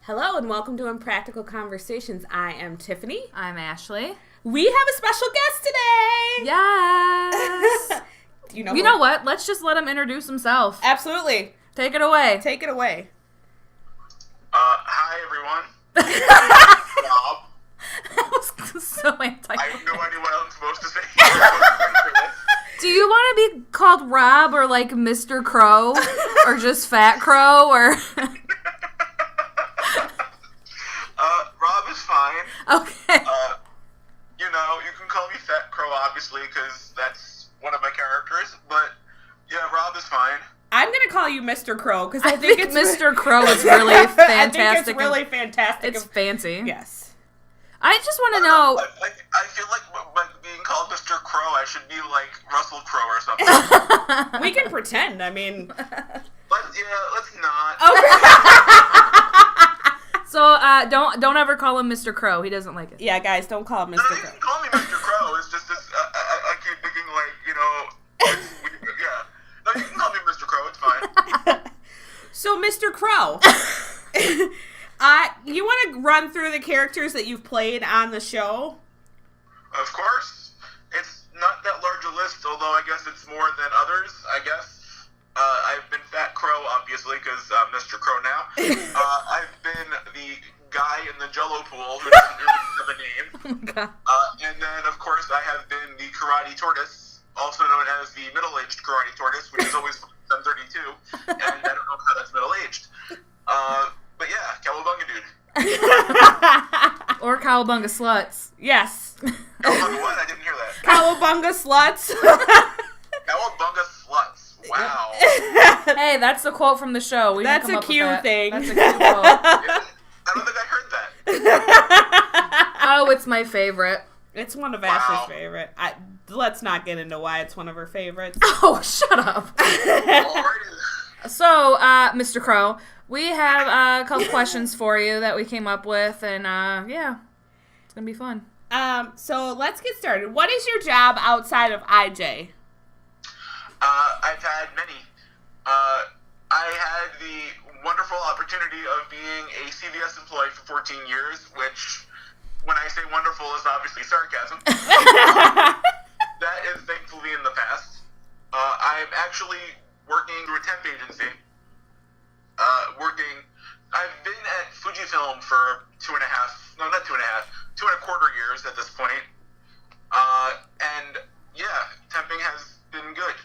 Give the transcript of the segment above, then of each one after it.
Hello and welcome to Impractical Conversations. I am Tiffany. I'm Ashley. We have a special guest today! Yes! You know what? Let's just let him introduce himself. Absolutely. Take it away. Take it away. Hi everyone. Rob. That was so anti. I have no idea what I'm supposed to say. Do you want to be called Rob or like Mr. Crow? Or just Fat Crow? Or Rob is fine. Okay. You can call me Fat Crow, obviously, because that's one of my characters. But yeah, Rob is fine. I'm going to call you Mr. Crow because I think it's Mr. Crow is really fantastic. I think it's really fantastic. It's fancy. Yes. I just want to know. I feel like being called Mr. Crow, I should be like Russell Crowe or something. We can pretend. I mean. Let's not. So don't ever call him Mr. Crow. He doesn't like it. Yeah, guys, don't call him Mr. No, Crow. you can call me Mr. Crow. It's just this. I keep thinking yeah. No, you can call me Mr. Crow. It's fine. So, Mr. Crow, you want to run through the characters that you've played on the show? Of course. It's not that large a list, although I guess it's more than others, I guess. I've been Fat Crow, obviously, because I'm Mr. Crow now. I've been the guy in the Jello pool who doesn't really have a name. Oh my God. And then, of course, I have been the Karate Tortoise, also known as the middle-aged Karate Tortoise, which is always 32, and I don't know how that's middle-aged. But yeah, Cowabunga Dude. Or Cowabunga Sluts. Yes. Cowabunga what? I didn't hear that. Cowabunga Sluts. Cowabunga Sluts. Wow. Hey, that's the quote from the show. That's a cute thing. That's a cute quote. I don't think I heard that. Oh, it's my favorite. It's one of Ashley's favorite. Let's not get into why it's one of her favorites. Oh, shut up. Alrighty. So, Mr. Crow, we have a couple questions for you that we came up with, and yeah, it's gonna be fun. So let's get started. What is your job outside of IJ? I've had many. I had the wonderful opportunity of being a CVS employee for 14 years, which, when I say wonderful, is obviously sarcasm. That is thankfully in the past. I'm actually working through a temp agency. I've been at Fujifilm for 2.25 years at this point. And yeah, temping has been good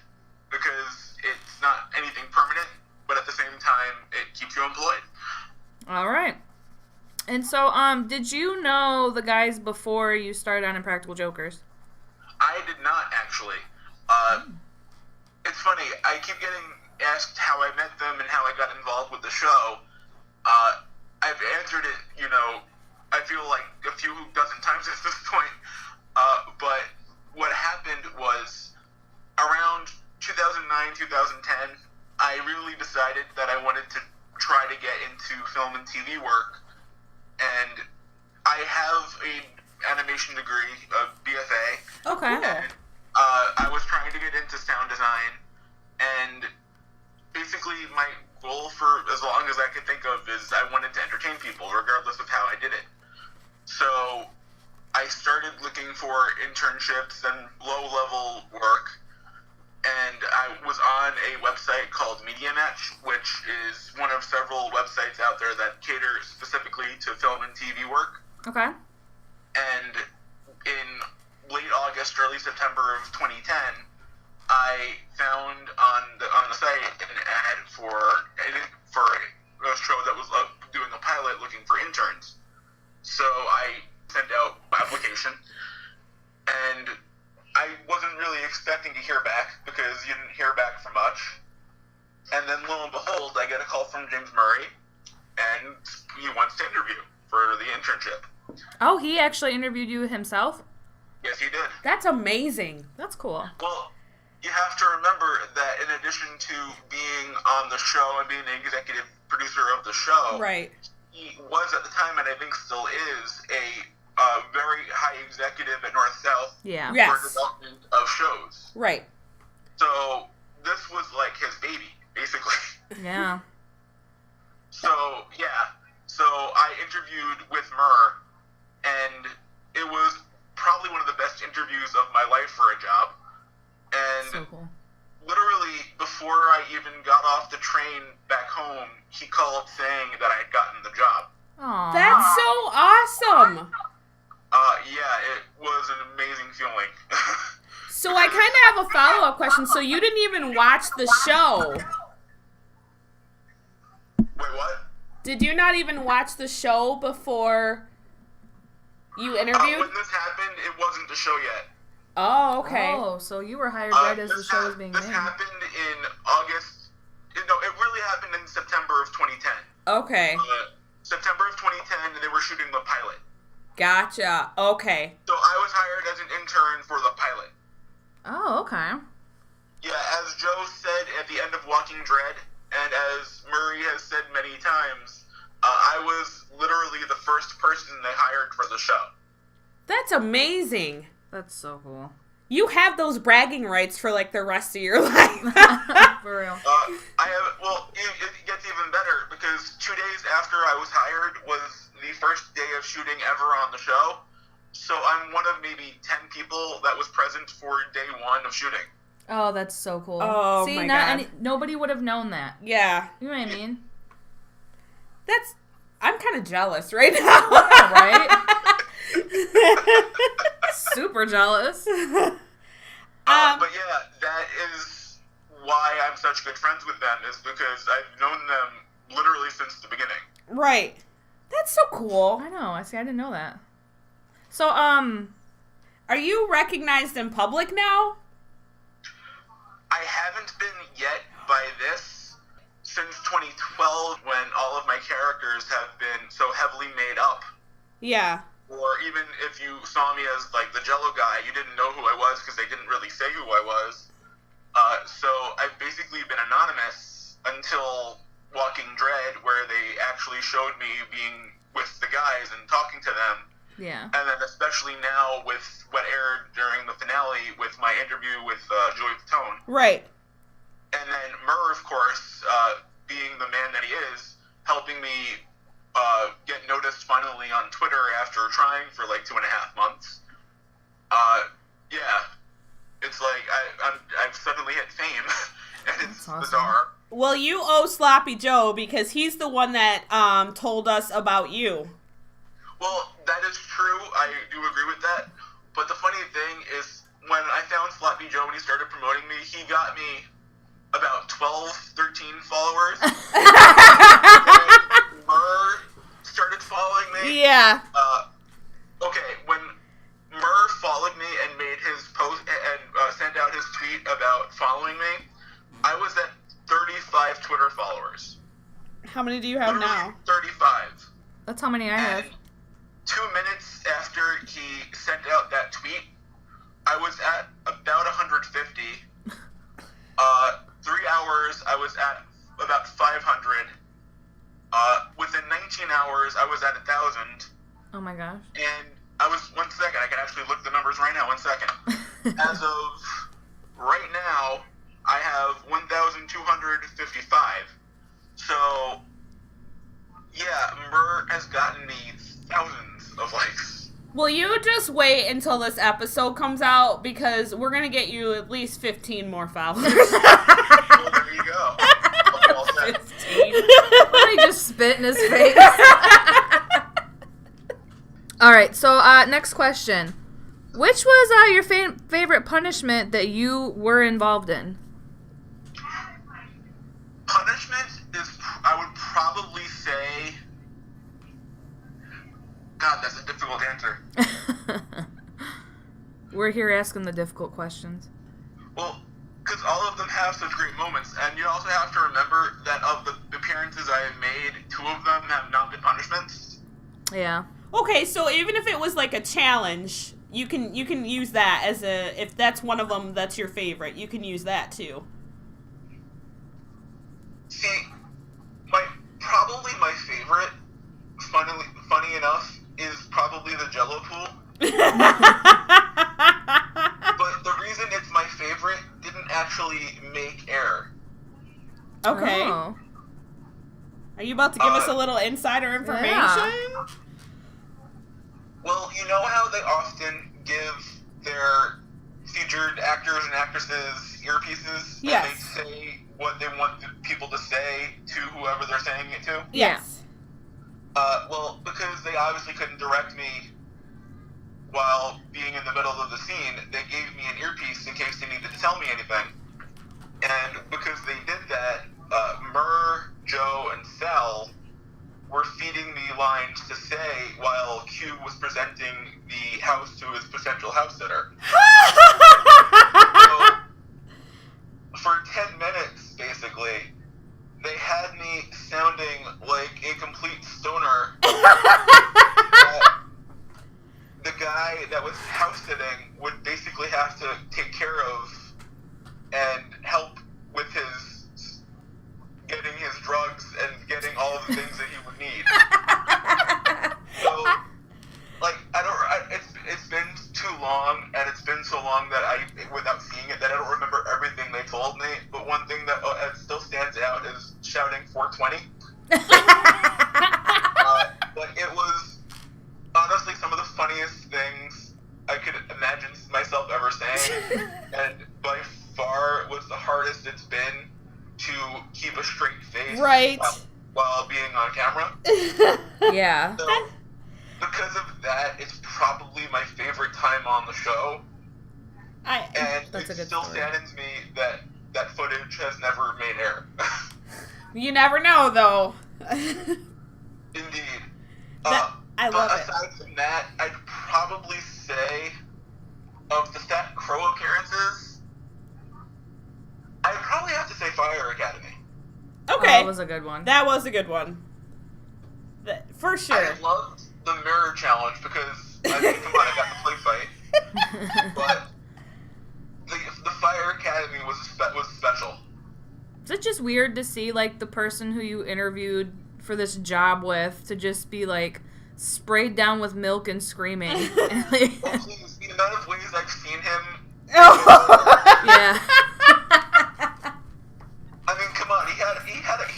because it's not anything permanent, but at the same time, it keeps you employed. All right. And so, did you know the guys before you started on Impractical Jokers? I did not, actually. It's funny, I keep getting asked how I met them and how I got involved with the show. I've answered it, I feel like a few dozen times at this point. But what happened was, around 2009, 2010, I really decided that I wanted to try to get into film and TV work. And I have an animation degree, a BFA. Okay. And, I was trying to get into sound design, and basically my goal for as long as I could think of is I wanted to entertain people, regardless of how I did it. So I started looking for internships and low-level work, and I was on a website called Media Match, which is one of several websites out there that cater specifically to film and TV work. Okay. And in late August, early September of 2010, I found on the site an ad for a show that was doing a pilot looking for interns. So I sent out my application, and I wasn't really expecting to hear back because you didn't hear back from much. And then lo and behold, I get a call from James Murray, and he wants to interview for the internship. Oh, he actually interviewed you himself? Yes, he did. That's amazing. That's cool. Well, you have to remember that in addition to being on the show and being the executive producer of the show, Right. he was at the time, and I think still is, a very high executive at North South Yeah. Yes. for development of shows. Right. So this was like his baby, basically. Yeah. So, yeah. So So I interviewed with Murr, and it was probably one of the best interviews of my life for a job. And So cool. literally, before I even got off the train back home, he called saying that I had gotten the job. Aww. That's so awesome. Yeah, it was an amazing feeling. So I kind of have a follow-up question. So you didn't even watch the show. Wait, what? Did you not even watch the show before you interviewed? When this happened, it wasn't the show yet. Oh, okay. Oh, so you were hired right as the show was being This made. happened in August. No, it really happened in September of 2010. Okay. September of 2010, and they were shooting the pilot. Gotcha. Okay. So I was hired as an intern for the pilot. Oh, okay. Yeah, as Joe said at the end of Walking Dead, and as Murray has said many times, I was literally the first person they hired for the show. That's amazing. That's so cool. You have those bragging rights for like the rest of your life. For real. It gets even better because 2 days after I was hired was the first day of shooting ever on the show. So I'm one of maybe 10 people that was present for day one of shooting. Oh, that's so cool. Oh, See, my not God. nobody would have known that. Yeah. You know what I mean? I'm kind of jealous right now. Right? Super jealous. But yeah, that is why I'm such good friends with them, is because I've known them literally since the beginning. Right. That's so cool. I know. I didn't know that. So, Are you recognized in public now? I haven't been yet by this since 2012, when all of my characters have been so heavily made up. Yeah. Or even if you saw me as like the Jello guy, you didn't know who I was because they didn't really say who I was. So I've basically been anonymous until Walking Dead, where they actually showed me being with the guys and talking to them. yeah. And then especially now with what aired during the finale with my interview with Joey Fatone. Right. And then Murr, of course, being the man that he is, helping me get noticed finally on Twitter after trying for like 2.5 months. Yeah, it's like I've suddenly hit fame, and it's awesome. bizarre. Well, you owe Sloppy Joe because he's the one that told us about you. Well, that is true. I do agree with that. But the funny thing is, when I found Sloppy Joe when he started promoting me, he got me about 12, 13 followers. When Murr started following me. Yeah. Okay, when Murr followed me and made his post and sent out his tweet about following me, I was at 35 Twitter followers. How many do you have Literally now? 35. That's how many I have. And 2 minutes after he sent out that tweet, I was at about 150. 3 hours, I was at about 500. Within 19 hours, I was at 1,000. Oh my gosh. And I was, 1 second, I can actually look the numbers right now, 1 second. As of right now, I have 1,255. So, yeah, Murr has gotten me thousands of likes. Well, you just wait until this episode comes out because we're going to get you at least 15 more followers. Well, there you go. All set. 15. Let me just spit in his face. All right, so next question. Which was your favorite punishment that you were involved in? Punishment is, I would probably say, God, that's a difficult answer. We're here asking the difficult questions. Well, because all of them have such great moments, and you also have to remember that of the appearances I have made, 2 of them have not been punishments. Yeah. Okay, so even if it was like a challenge, you can use that as if that's one of them that's your favorite, you can use that too. See, probably my favorite, funny enough, is probably the Jello pool. But the reason it's my favorite didn't actually make air. Okay. Oh. Are you about to give us a little insider information? Yeah. Well, you know how they often give their featured actors and actresses earpieces? Yes. And they say what they want the people to say to whoever they're saying it to? Yes. Well, because they obviously couldn't direct me while being in the middle of the scene, they gave me an earpiece in case they needed to tell me anything. And because they did that, Murr, Joe, and Sal were feeding me lines to say while Q was presenting the house to his potential house sitter. So, for 10 minutes, basically, they had me sounding like a complete stoner. The guy that was house sitting would basically have to take care of and help with his getting his drugs and getting all of the things that he would need. So, like, it's been too long, and it's been so long that without seeing it, that I don't remember everything they told me. But one thing that still stands out is shouting 420. But it was honestly some of the funniest things I could imagine myself ever saying, and by far was the hardest it's been to keep a straight face while being on camera. Yeah. So, because of that, it's probably my favorite time on the show. And it still saddens me that that footage has never made air. You never know, though. Indeed. I love it. Aside from that, I'd probably say of the Fat Crow appearances, I'd probably have to say Fire Academy. Okay. That was a good one. That was a good one. For sure. I loved the mirror challenge because, I mean, come on, I got the play fight. But the Fire Academy was special. Is it just weird to see, like, the person who you interviewed for this job with to just be, like, sprayed down with milk and screaming? Oh, please, the amount of ways I've seen him. Yeah. I mean, come on, he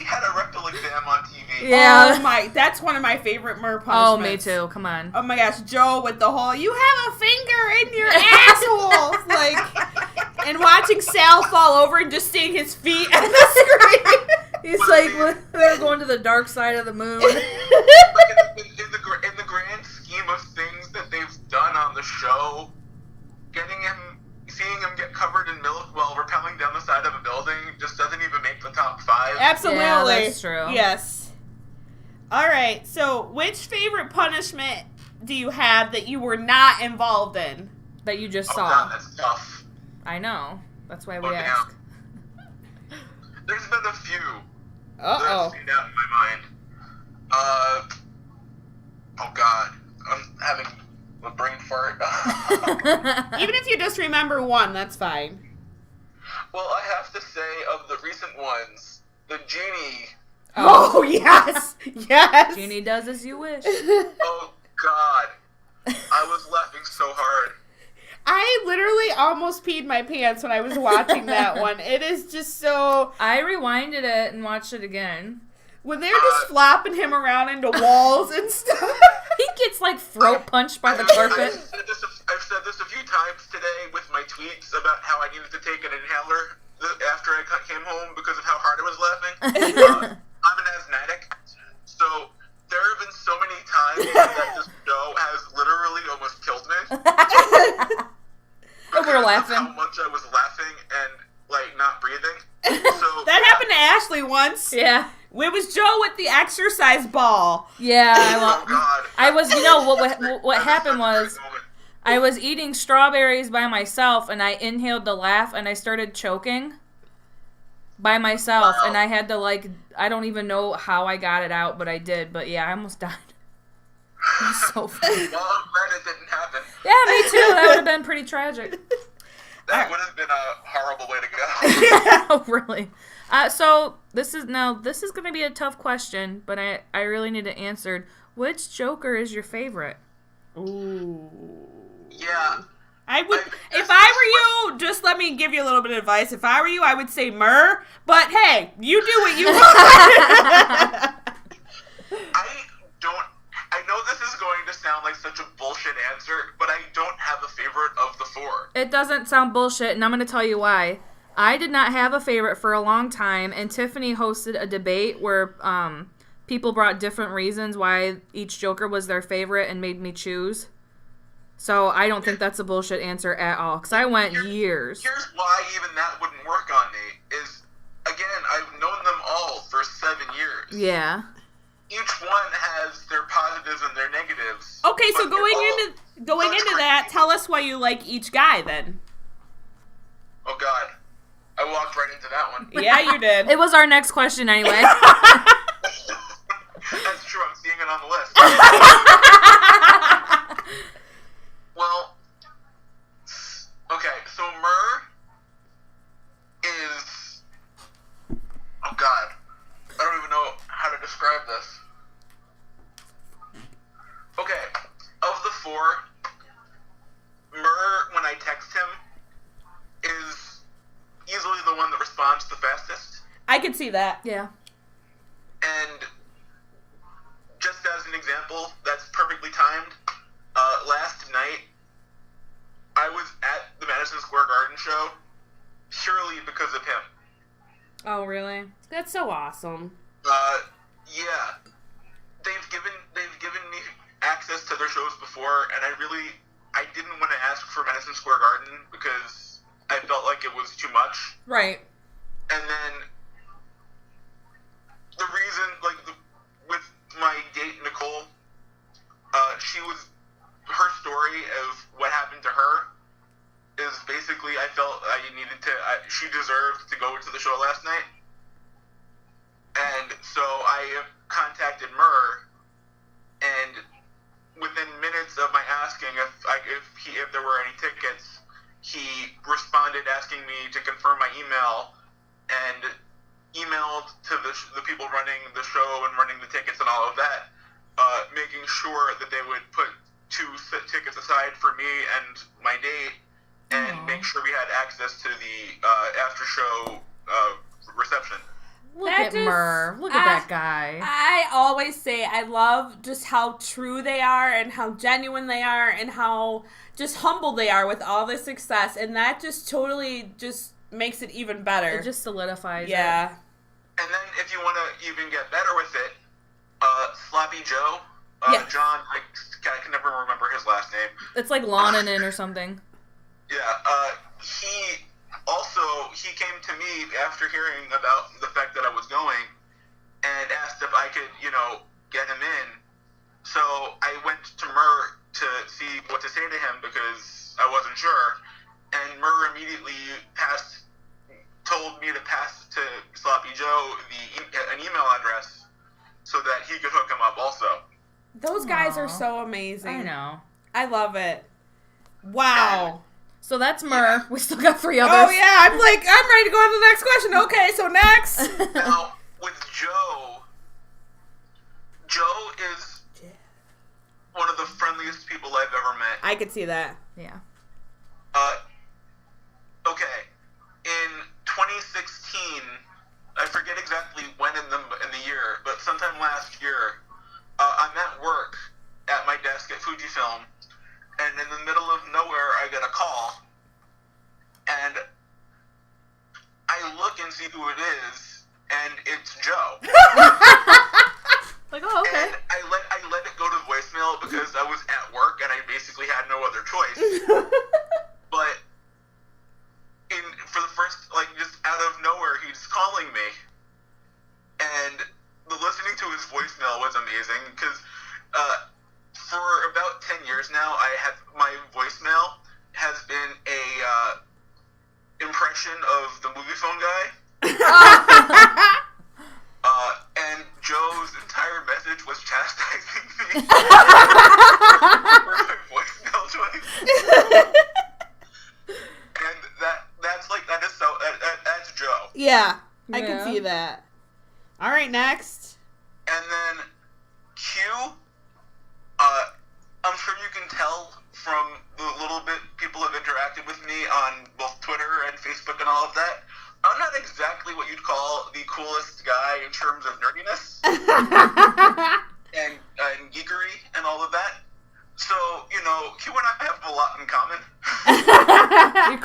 had a rectal exam on TV. Yeah. Oh my, that's one of my favorite Murr Oh, punishments. me too. Come on. Oh my gosh, Joe with the whole, you have a finger in your asshole. Like, and watching Sal fall over and just seeing his feet on the screen. He's like, they're going to the dark side of the moon. Like in the grand scheme of things that they've done on the show, seeing him get covered in milk while rappelling down the side of a building just doesn't even make the top 5. Absolutely. Yeah, that's true. Yes. All right, so which favorite punishment do you have that you were not involved in? That you just Oh saw. God, that's tough. I know. That's why we Oh, ask. There's been a few that Uh-oh. have stayed out in my mind. Oh God, I'm having a brain fart. Even if you just remember one, that's fine. Well, I have to say, of the recent ones, the genie. Oh, yes. Yes. Genie does as you wish. Oh God, I was laughing so hard. I literally almost peed my pants when I was watching that one. It is just so... I rewinded it and watched it again. When they're just flopping him around into walls and stuff. He gets, like, throat punched by the carpet. I've said this a few times today with my tweets about how I needed to take an inhaler after I came home because of how hard I was laughing. I'm an asthmatic, so there have been so many times that this show has literally almost killed me. And we're laughing. How much I was laughing and, like, not breathing. So That happened to Ashley once. Yeah. It was Joe with the exercise ball. Yeah. Oh God. I was, you know, what happened was, I was eating strawberries by myself, and I inhaled to laugh, and I started choking by myself, Wow. and I had to, like, I don't even know how I got it out, but I did. But yeah, I almost died. It was so funny. Well, I'm glad it didn't happen. Yeah, me too. That would have been pretty tragic. That would have been a horrible way to go. Oh, really? So this is going to be a tough question, but I really need it answered. Which Joker is your favorite? Ooh. Yeah. I would, if I were you, just let me give you a little bit of advice. If I were you, I would say Murr, but hey, you do what you want. going to sound like such a bullshit answer, but I don't have a favorite of the four. It doesn't sound bullshit, and I'm going to tell you why. I did not have a favorite for a long time, and Tiffany hosted a debate where people brought different reasons why each Joker was their favorite and made me choose. So I don't think that's a bullshit answer at all, because I went years. Here's why even that wouldn't work on me, is, again, I've known them all for 7 years. Yeah. Each one has their positives and their negatives. Okay, so going into that, tell us why you like each guy then. Oh God, I walked right into that one. Yeah, you did. It was our next question anyway. That's true. I'm seeing it on the list. Well, okay. So Murr is. Oh God, I don't even know how to describe this. Okay, of the four, Murr, when I text him, is easily the one that responds the fastest. I could see that. Yeah. And just as an example, that's perfectly timed. Last night, I was at the Madison Square Garden show purely because of him. Oh, really? That's so awesome. Yeah. They've given me access to their shows before, and I didn't want to ask for Madison Square Garden because I felt like it was too much. Right. And then the reason, with my date Nicole, her story of what happened to her is basically I felt she deserved to go to the show last night. And so I contacted Murr, and within minutes of my asking if there were any tickets, he responded asking me to confirm my email, and emailed to the people running the show and running the tickets and all of that, making sure that they would put 2 tickets aside for me and my date, and make sure we had access to the after show reception. Look at Murr. Look at that guy. I always say I love just how true they are and how genuine they are and how just humble they are with all this success, and that just totally just makes it even better. It just solidifies it. And then if you want to even get better with it, Sloppy Joe, John, I can never remember his last name. It's like Lonanen or something. Yeah, he came to me after hearing about the fact that I was going and asked if I could, get him in. So I went to Murr to see what to say to him because I wasn't sure. And Murr immediately told me to pass to Sloppy Joe an email address so that he could hook him up also. Those guys are so amazing. I know. I love it. Wow. So that's Murr. Yeah. We still got 3 others. Oh, yeah. I'm ready to go on to the next question. Okay, so next. Now, with Joe is one of the friendliest people I've ever met. I could see that. Yeah. Okay. In 2016, I forget exactly when in the year, but sometime last year, I'm at work at my desk at Fujifilm, and in the middle of nowhere, I get a call, and I look and see who it is, and it's Joe. Like, oh, okay. And I let it go to voicemail because I was at work and I basically had no other choice. But for the first, just out of nowhere, he's calling me, and listening to his voicemail was amazing because for about 10 years now, my voicemail has been a impression of the movie phone guy. And Joe's entire message was chastising me for my voicemail choice. And that's Joe. Yeah, I can see that. All right, next. And then Q, I'm sure you can tell from the little bit people have interacted with me on both Twitter and Facebook and all of that, I'm not exactly what you'd call the coolest guy in terms of nerdiness and geekery and all of that.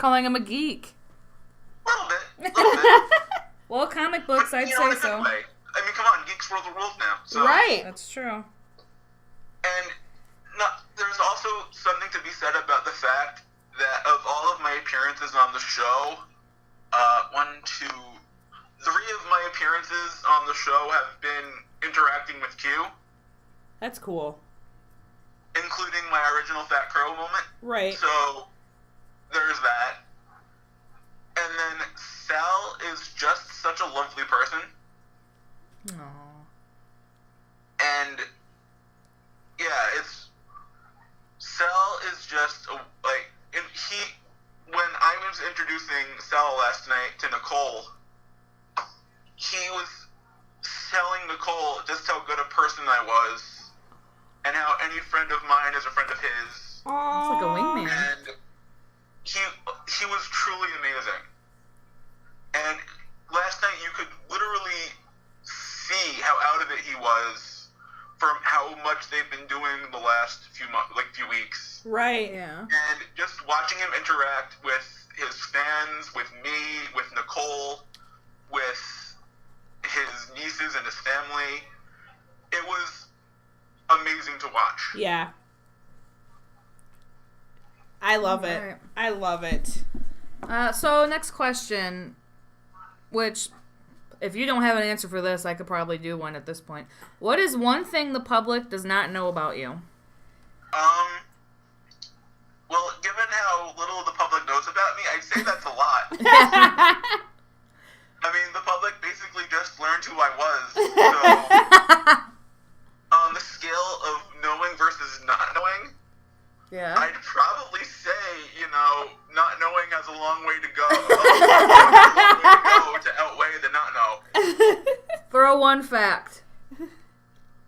calling him a geek. A little bit. Well, comic books, But, I'd you know, in say a good so. way. I mean, come on, geeks rule the world now. So. Right. That's true. And there's also something to be said about the fact that of all of my appearances on the show, 3 of my appearances on the show have been interacting with Q, That's cool. including my original Fat Crow moment. Right. So there's that. And then Sal is just such a lovely person. Aww. And yeah, Sal is just when I was introducing Sal last night to Nicole, he was telling Nicole just how good a person I was, and how any friend of mine is a friend of his. It's like a wingman. And he was truly amazing. And last night you could literally see how out of it he was from how much they've been doing the last few weeks. Right. Yeah. And just watching him interact with his fans, with me, with Nicole, with his nieces and his family, it was amazing to watch. Yeah. I love it. Right. I love it. So next question, which if you don't have an answer for this, I could probably do one at this point. What is one thing the public does not know about you? Well, given how little the public knows about me, I'd say that's a lot. I mean, the public basically just learned who I was. So, on the scale of knowing versus not knowing, Yeah. I'd probably say, not knowing has a long way to go. To outweigh the not know. Throw one fact.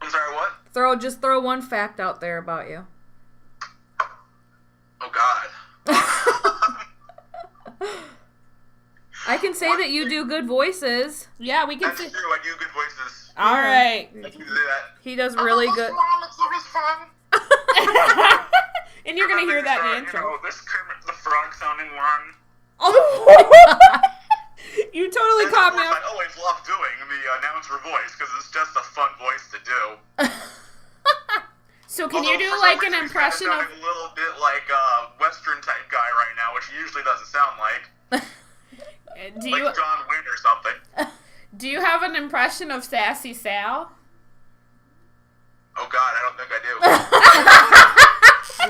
I'm sorry, what? Just throw one fact out there about you. Oh, God. I can say that you do good voices. Yeah, we can That's see. true, I do good voices. All right. I can do that. He does really good. Mom, it's always fun. And you're going to hear that in the intro. This Kermit the Frog sounding one. Oh. You totally And caught of me course, off. I always love doing the announcer voice because it's just a fun voice to do. So can you Although, do for some like reason, an he's impression kinda of... sounding a little bit like a Western type guy right now, which he usually doesn't sound like. Do Like you John Wayne or something. do you have an impression of Sassy Sal? Oh God, I don't think I do.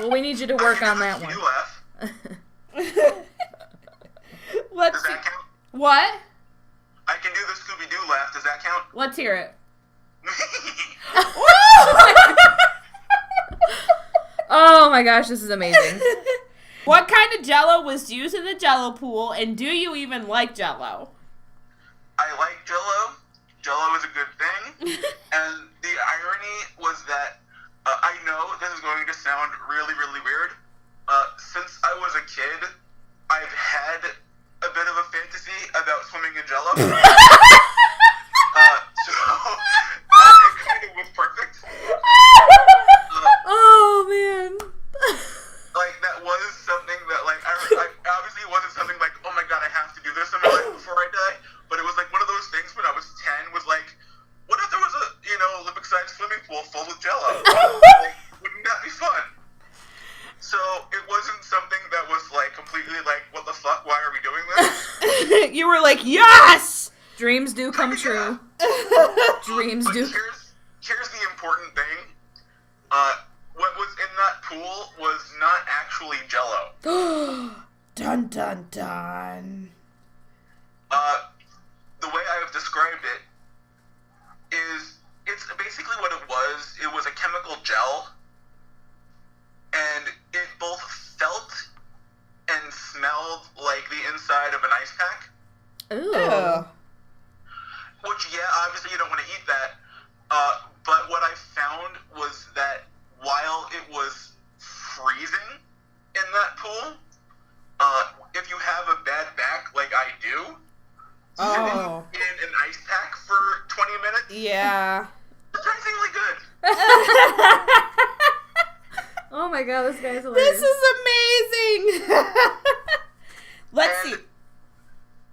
Well, we need you to work on that one. You laugh. Let's Does see. that count? What? I can do the Scooby-Doo laugh. Does that count? Let's hear it. Oh my gosh, this is amazing. What kind of Jello was used in the Jello pool, and do you even like Jello? I like Jello. Jello is a good thing. And the irony was that I know this is going to sound really, really weird. Since I was a kid, I've had a bit of a fantasy about swimming in Jello. So it kind of was perfect. Oh man. Like, that was something that, like, I obviously it wasn't something like, oh my God, I have to do this in my life before I die. But it was like one of those things when I was 10 was like, what if there was a, Olympic-sized swimming pool full with Jello? Like, wouldn't that be fun? So it wasn't something that was like completely like, what the fuck? Why are we doing this? You were like, yes! Dreams do come true. Dreams But do. here's the important thing. What was in that pool was not actually Jello. Dun dun dun. The way I have described it is, it's basically what it was. It was a chemical gel, and it both felt and smelled like the inside of an ice pack. Ooh. Which, yeah, obviously you don't want to eat that. But what I found was that while it was freezing in that pool, if you have a bad back like I do, sitting in an ice pack for 20 minutes, Yeah. surprisingly good. Oh my god, this guy's hilarious. This is amazing! Let's see.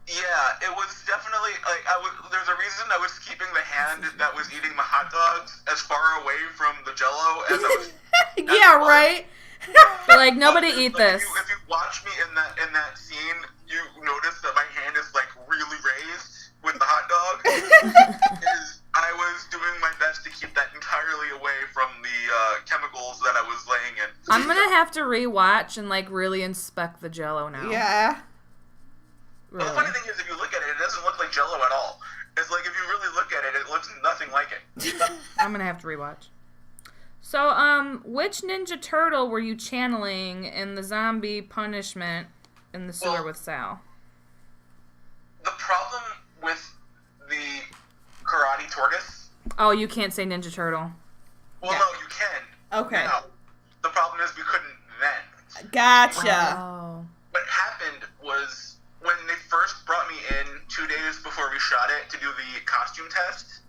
Yeah, it was definitely, like, there's a reason I was keeping the hand that was eating the hot dogs as far away from the Jello as I was. Yeah, right? You're like, nobody eat this. If you watch me in that scene, you notice that my hand is, like, really raised with the hot dog. I was doing my best to keep that entirely away from the chemicals that I was laying in. I'm gonna have to rewatch and, like, really inspect the Jello now. Yeah. Well, the funny thing is, if you look at it, it doesn't look like Jello at all. It's like, if you really look at it, it looks nothing like it. I'm gonna have to rewatch. So, which Ninja Turtle were you channeling in the zombie punishment in the sewer with Sal? The problem with the Karate Tortoise... Oh, you can't say Ninja Turtle. Well, no, you can. Okay. Now. The problem is we couldn't then. Gotcha. Oh. What happened was, when they first brought me in 2 days before we shot it to do the costume test,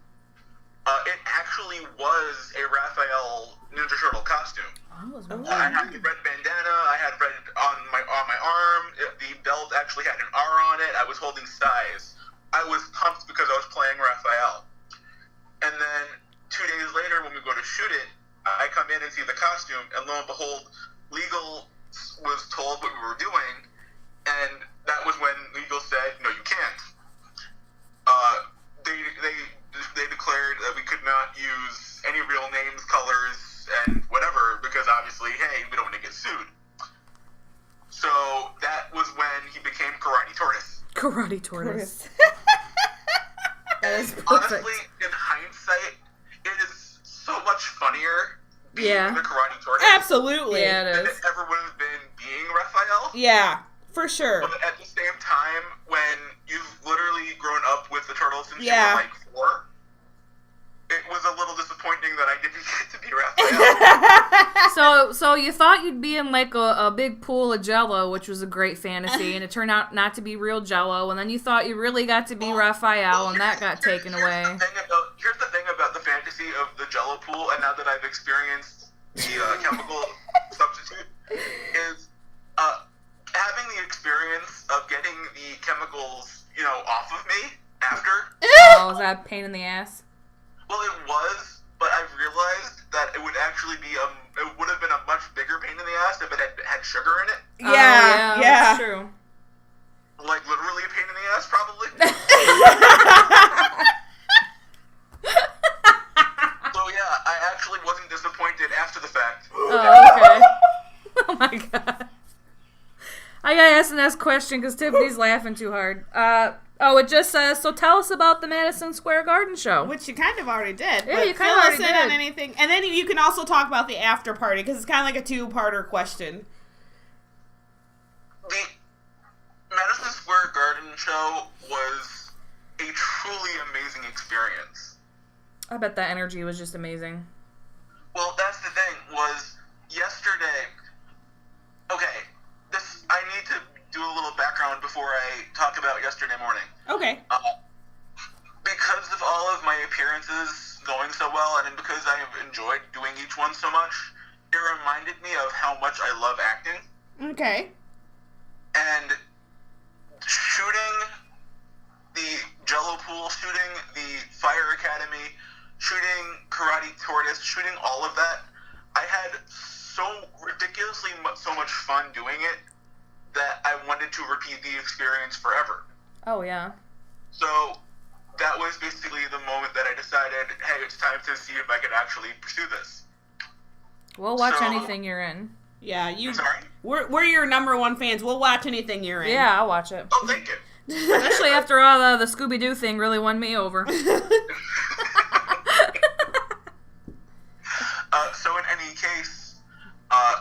it actually was a Raphael Ninja Turtle costume. I had the red bandana, I had red on my arm, the belt actually had an R on it, I was holding size. I was pumped because I was playing Raphael. And then 2 days later, when we go to shoot it, I come in and see the costume, and lo and behold, Legal was told what we were doing, and that was when Legal said, no, you can't. They declared that we could not use any real names, colors, and whatever, because obviously, hey, we don't want to get sued. So that was when he became Karate Tortoise. Karate Tortoise. That is perfect. Honestly, in hindsight, it is so much funnier being the Karate Tortoise. Absolutely. Yeah, it than is. it ever would have been being Raphael. Yeah, for sure. But at the same time, when you've literally grown up with the turtles since you were like 4, it was a little disappointing that I didn't get to be Raphael. So you thought you'd be in like a big pool of Jello, which was a great fantasy, and it turned out not to be real Jello, and then you thought you really got to be Raphael, and that got taken away. Here's the thing about the fantasy of the Jello pool, and now that I've experienced the chemical substitute, is having the experience of getting the chemicals, off of me after. Oh, is that a pain in the ass? Well, it was, but I realized that it would actually be it would have been a much bigger pain in the ass if it had sugar in it. Yeah. That's true. Like, literally a pain in the ass, probably. So, yeah, I actually wasn't disappointed after the fact. Oh, okay. Oh, my God. I gotta ask the next question because Tiffany's laughing too hard. It just says, so tell us about the Madison Square Garden show. Which you kind of already did. Yeah, you kind of already did. On anything. And then you can also talk about the after party, because it's kind of like a two-parter question. The Madison Square Garden show was a truly amazing experience. I bet that energy was just amazing. Well, that's the thing, was yesterday... Okay, I need to do a little background before I talk about yesterday morning. Okay. Because of all of my appearances going so well, and because I have enjoyed doing each one so much, it reminded me of how much I love acting. Okay. And shooting the Jello pool, shooting the Fire Academy, shooting Karate Tortoise, shooting all of that, I had so ridiculously so much fun doing it that I wanted to repeat the experience forever. Oh, yeah. So that was basically the moment that I decided, hey, it's time to see if I could actually pursue this. We'll watch anything you're in. Yeah, I'm sorry? We're your number one fans. We'll watch anything you're in. Yeah, I'll watch it. Oh, thank you. Especially after all the Scooby-Doo thing really won me over. So in any case,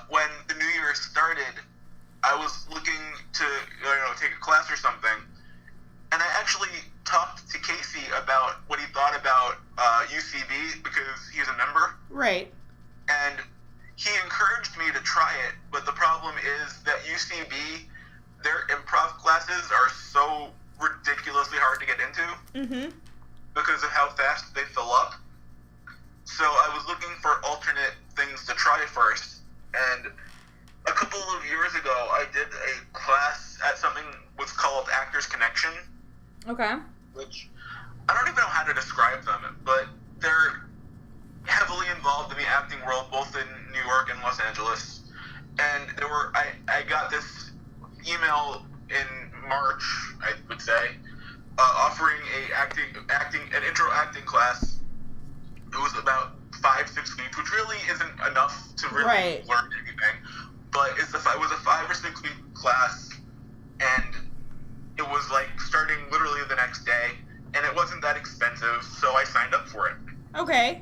when the new year started, I was looking to take a class or something, and I actually talked to Casey about what he thought about UCB because he's a member. Right. And he encouraged me to try it, but the problem is that UCB, their improv classes are so ridiculously hard to get into because of how fast they fill up. So I was looking for alternate things to try first, and a couple of years ago I did a class class at something was called Actors Connection. Okay. Which I don't even know how to describe them, but they're heavily involved in the acting world, both in New York and Los Angeles. And I got this email in March, I would say, offering an intro acting class. It was about 5-6 weeks, which really isn't enough to really learn anything. But it was a 5 or 6 week class, and it was like starting literally the next day, and it wasn't that expensive, so I signed up for it. Okay.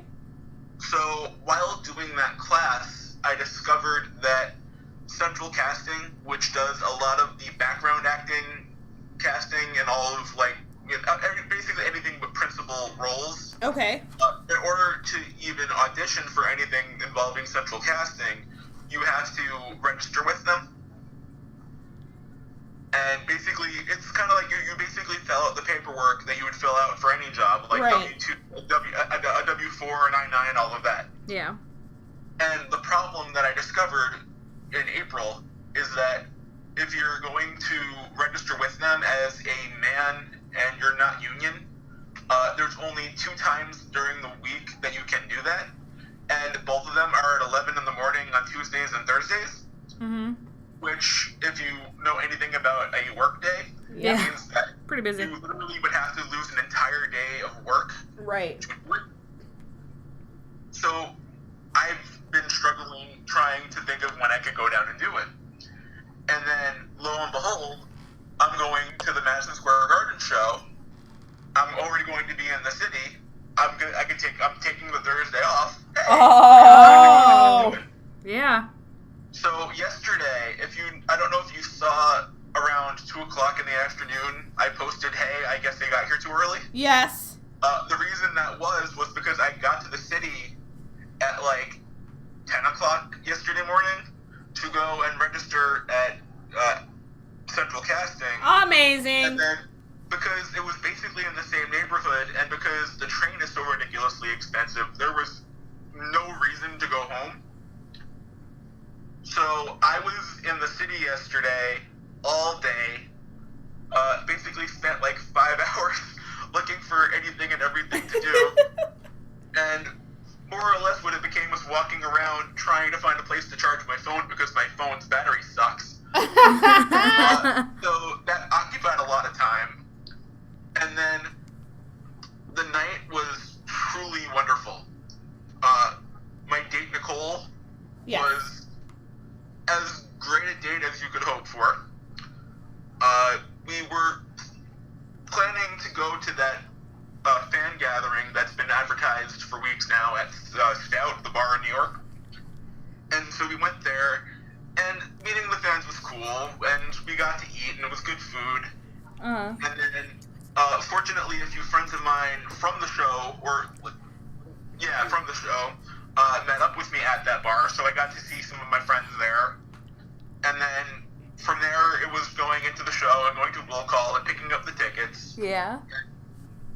So while doing that class, I discovered that Central Casting, which does a lot of the background acting, casting, and all of basically anything but principal roles. Okay. In order to even audition for anything involving Central Casting, you have to register with them. And basically, it's kind of like you basically fill out the paperwork that you would fill out for any job, like W-2, a W-4, an I-9, all of that. Yeah. And the problem that I discovered in April is that if you're going to register with them as a man and you're not union, there's only 2 times during the week that you can do that. And both of them are at 11 in the morning on Tuesdays and Thursdays. Mm-hmm. Which, if you know anything about a work day, means that pretty busy. You literally would have to lose an entire day of work. Right. So, I've been struggling trying to think of when I could go down and do it. And then, lo and behold, I'm going to the Madison Square Garden show. I'm already going to be in the city. I'm taking the Thursday off. Hey, oh. Yeah. So yesterday, I don't know if you saw around 2 o'clock in the afternoon, I posted, hey, I guess they got here too early. Yes. The reason that was because I got to the city at like 10 o'clock yesterday morning to go and register at Central Casting. Amazing. And then because it was basically in the same neighborhood and because the train is so ridiculously expensive, there was no reason to go home. So I was in the city yesterday all day, basically spent like 5 hours looking for anything and everything to do. And more or less what it became was walking around trying to find a place to charge my phone because my phone's battery sucks. So that occupied a lot of time. And then the night was truly wonderful. My date, Nicole, was as great a date as you could hope for. We were planning to go to that fan gathering that's been advertised for weeks now at Stout, the bar in New York. And so we went there, and meeting the fans was cool, and we got to eat, and it was good food. And then, fortunately, a few friends of mine from the show, met up with me at that bar, so I got to see some of my friends there. And then from there, it was going into the show and going to roll call and picking up the tickets. Yeah.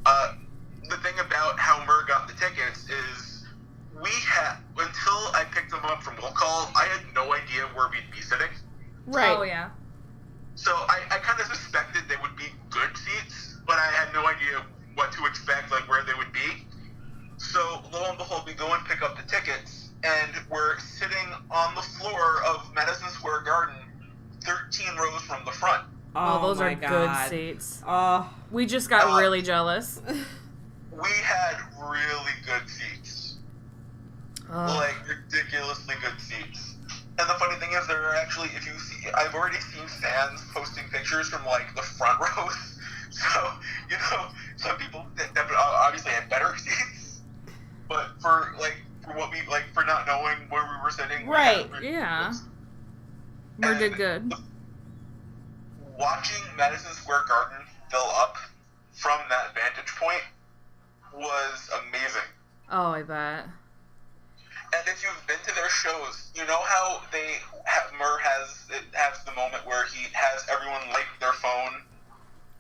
The thing about how Murr got the tickets is until I picked them up from roll call, I had no idea where we'd be sitting. Right. Oh, yeah. So I kind of suspected they would be good seats, but I had no idea what to expect, like where they would be. So lo and behold, we go and pick up the tickets, and we're sitting on the floor of Madison Square Garden, 13 rows from the front. Oh, those are good seats. We just got really jealous. We had really good seats. Like, ridiculously good seats. And the funny thing is, there are actually, I've already seen fans posting pictures from, like, the front rows. So, some people obviously had better seats. But for not knowing where we were sitting. Right. Yeah. Murr did good. Watching Madison Square Garden fill up from that vantage point was amazing. Oh, I bet. And if you've been to their shows, you know how Murr has the moment where he has everyone light their phone.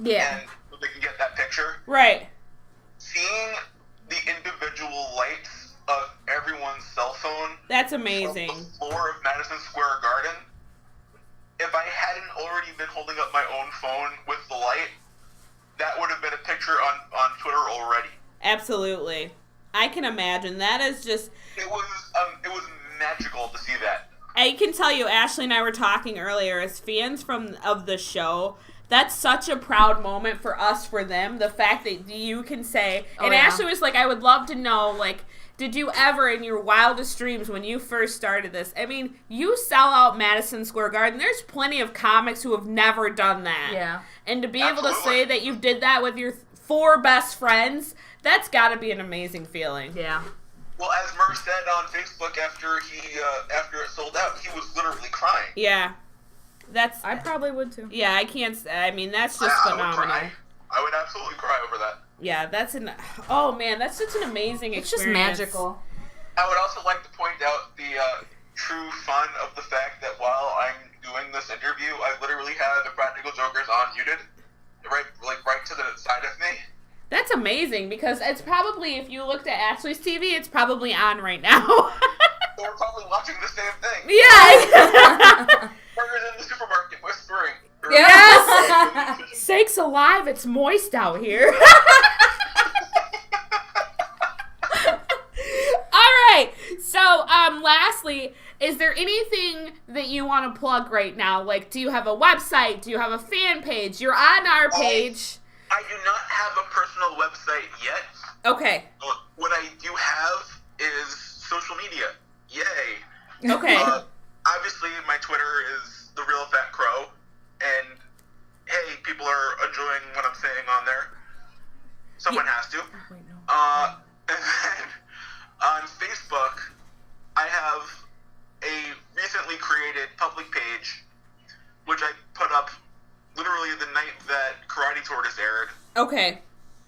Yeah. And they can get that picture. Right. Seeing the individual lights of everyone's cell phone. That's amazing. From the floor of Madison Square Garden. If I hadn't already been holding up my own phone with the light, that would have been a picture on Twitter already. Absolutely. I can imagine. That is just... It was magical to see that. I can tell you, Ashley and I were talking earlier, as fans of the show, that's such a proud moment for us, for them, the fact that you can say... And Ashley was like, I would love to know, like, did you ever, in your wildest dreams, when you first started this, I mean, you sell out Madison Square Garden. There's plenty of comics who have never done that. Yeah. And to be able to say that you did that with your 4 best friends, that's got to be an amazing feeling. Yeah. Well, as Murr said on Facebook after it sold out, he was literally crying. Yeah. I probably would too. Yeah, I can't... I mean, that's just phenomenal. I would absolutely cry over that. Yeah, oh man, that's such an amazing experience. It's just magical. I would also like to point out the true fun of the fact that while I'm doing this interview, I literally have the Practical Jokers on muted, right to the side of me. That's amazing, because it's probably, if you looked at Ashley's TV, it's probably on right now. We're probably watching the same thing. Yeah. Burgers in the supermarket whispering. Yes. Sakes alive, it's moist out here. All right. So, lastly, is there anything that you want to plug right now? Like, do you have a website? Do you have a fan page? You're on our page. I do not have a personal website yet. Okay. What I do have is social media. Yay. Okay. Obviously, my Twitter is The Real Fat Crow. And, hey, people are enjoying what I'm saying on there. Someone has to. Wait, no. And then on Facebook, I have a recently created public page, which I put up literally the night that Karate Tortoise aired. Okay.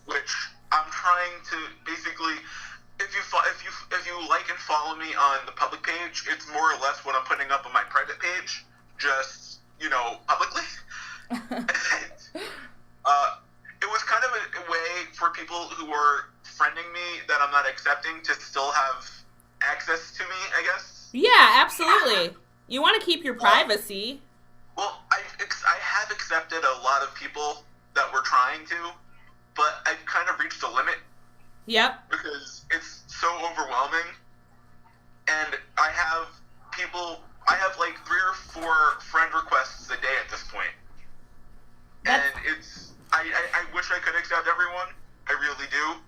Which I'm trying to basically... If you like and follow me on the public page, it's more or less what I'm putting up on my private page, just, publicly. And, it was kind of a way for people who were friending me that I'm not accepting to still have access to me, I guess. Yeah, absolutely. You want to keep your privacy. Well, I have accepted a lot of people that were trying to, but I've kind of reached a limit. Yep. Because it's so overwhelming, and I have like 3 or 4 friend requests a day at this point. And I wish I could accept everyone, I really do,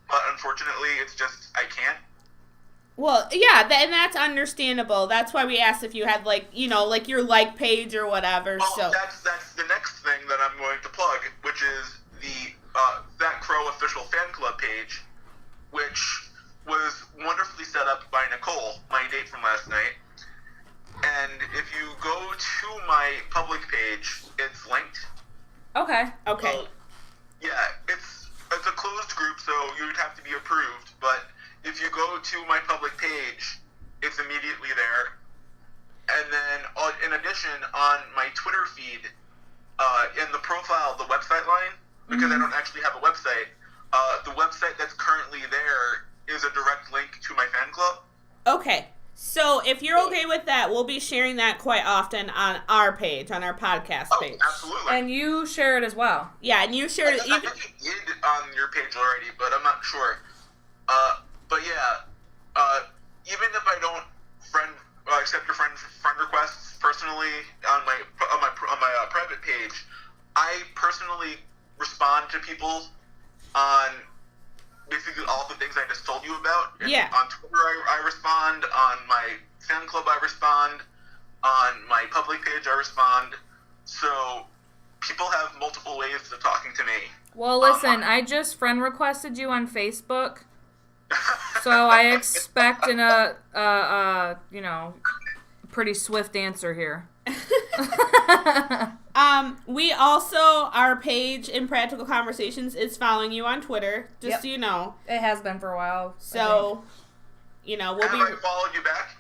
but unfortunately it's just, I can't. Well, yeah, and that's understandable. That's why we asked if you had, like your like page or whatever. Well, so that's the next thing that I'm going to plug, which is the That Crow official fan club page, which was wonderfully set up by Nicole, my date from last night. And if you go to my public page, it's linked. Okay. Okay. Yeah, it's a closed group, so you would have to be approved. But if you go to my public page, it's immediately there. And then, in addition, on my Twitter feed, in the profile, the website line, because I don't actually have a website, the website that's currently there is a direct link to my fan club. Okay. So if you're okay with that, we'll be sharing that quite often on our page, on our podcast page. Absolutely. And you share it as well. Yeah, and you shared it. I think you did on your page already, but I'm not sure. But yeah, even if I don't accept your friend requests personally on my private page, I personally respond to people on basically all the things I just told you about. Yeah. On Twitter, I respond. On my fan club, I respond. On my public page, I respond. So people have multiple ways of talking to me. Well, listen, I just friend requested you on Facebook, so I expect pretty swift answer here. We also, our page in Practical Conversations is following you on Twitter, just so you know. It has been for a while. So, we'll Have be... I followed you back?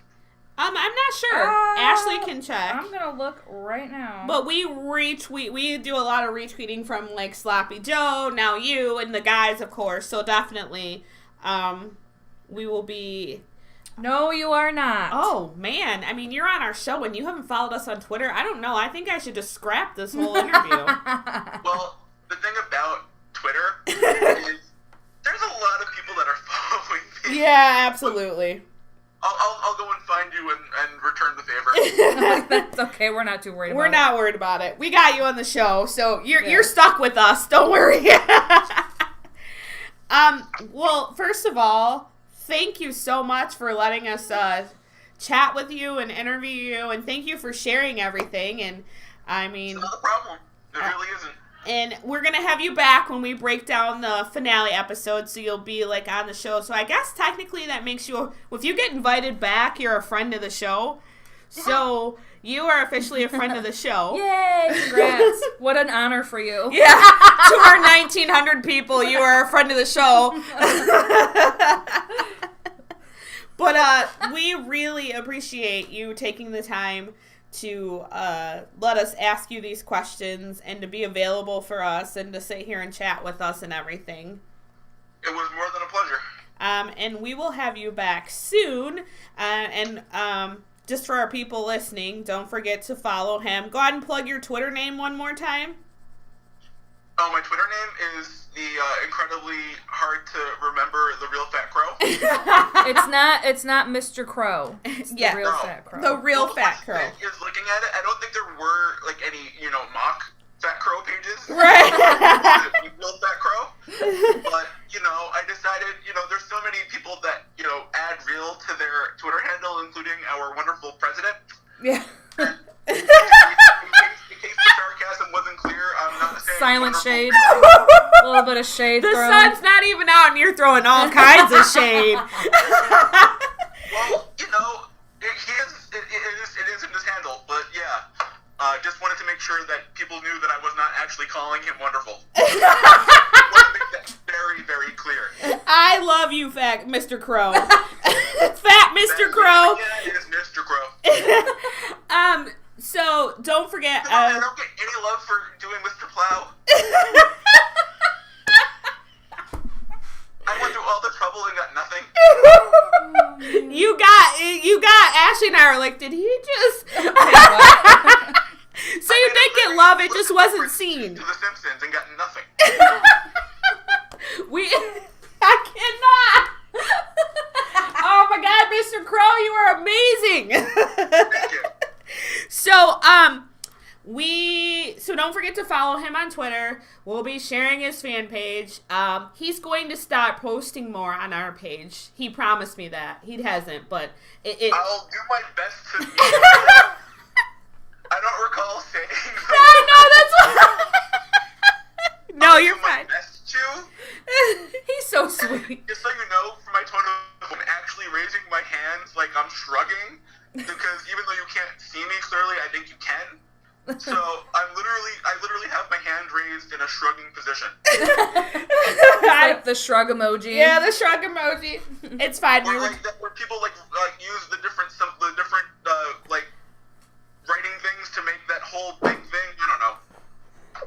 I'm not sure. Ashley can check. I'm gonna look right now. But we retweet, we do a lot of retweeting from, like, Sloppy Joe, now you, and the guys, of course, so definitely, we will be... No, you are not. Oh, man. I mean, you're on our show and you haven't followed us on Twitter. I don't know. I think I should just scrap this whole interview. Well, the thing about Twitter is there's a lot of people that are following me. Yeah, absolutely. I'll go and find you and return the favor. That's okay. We're not too worried about it. We're not worried about it. We got you on the show, so you're stuck with us. Don't worry. Well, first of all, thank you so much for letting us chat with you and interview you, and thank you for sharing everything. And I mean, It's not a problem. It really isn't. And we're going to have you back when we break down the finale episode, so you'll be, like, on the show. So I guess technically that makes you, if you get invited back, you're a friend of the show. So you are officially a friend of the show. Yay! Congrats. What an honor for you. Yeah, to our 1,900 people, you are a friend of the show. But we really appreciate you taking the time to let us ask you these questions and to be available for us and to sit here and chat with us and everything. It was more than a pleasure. And we will have you back soon. And just for our people listening, don't forget to follow him. Go ahead and plug your Twitter name one more time. Oh, my Twitter name is the incredibly hard to remember The Real Fat Crow. It's not Mr. Crow. It's the real Fat Crow. The Real Fat Crow. Is looking at it, I don't think there were like any, mock Fat Crow pages. Right. Real Fat Crow. But, I decided, there's so many people that, add real to their Twitter handle, including our wonderful president. Yeah. In case the sarcasm wasn't clear, I'm not saying Silent wonderful. shade. A little bit of shade The thrown. sun's not even out and you're throwing all kinds of shade. Well, it is in his handle, but yeah. Just wanted to make sure that people knew that I was not actually calling him wonderful. Want to make that very, very clear. I love you, Fat Mr. Crow. Fat Mr. Crow. Yeah, it is Mr. Crow. So don't forget. I don't get any love for doing Mr. Plow. I went through all the trouble and got nothing. You got Ashley and I were like, did he just? So you did get love, it just wasn't seen. To The Simpsons and got nothing. I cannot. Oh my God, Mr. Crow, you are amazing. Thank you. So, so don't forget to follow him on Twitter. We'll be sharing his fan page. He's going to start posting more on our page. He promised me that. He hasn't, but I'll do my best to. I don't recall saying. No, that's what. No, you're fine. Best to. He's so sweet. Just so you know, for my tone of I'm actually raising my hands like I'm shrugging, because even though you can't see me clearly, I think you can. So I literally have my hand raised in a shrugging position. Like the shrug emoji. Yeah, the shrug emoji. It's fine. Or like that, where people like use the different writing things to make that whole big thing. I don't know.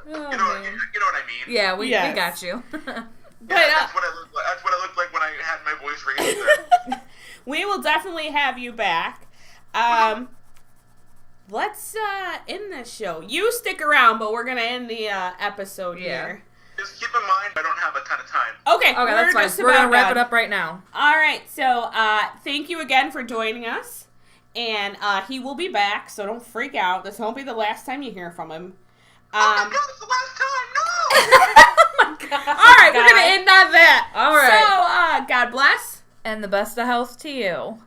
Oh, You know what I mean? Yeah, we Yes. got you. But, That's what I look like. That's what I looked like when I had my voice raised there. we will definitely have you back. Let's end this show. You stick around, but we're gonna end the episode here. Just keep in mind, I don't have a ton of time. Okay, That's fine. just We're gonna about wrap done. it up right now. All right, so thank you again for joining us, and he will be back. So don't freak out. This won't be the last time you hear from him. Oh my God, it's the last time! No! Oh my God. All right, we're gonna end on that. All right. So God bless. And the best of health to you.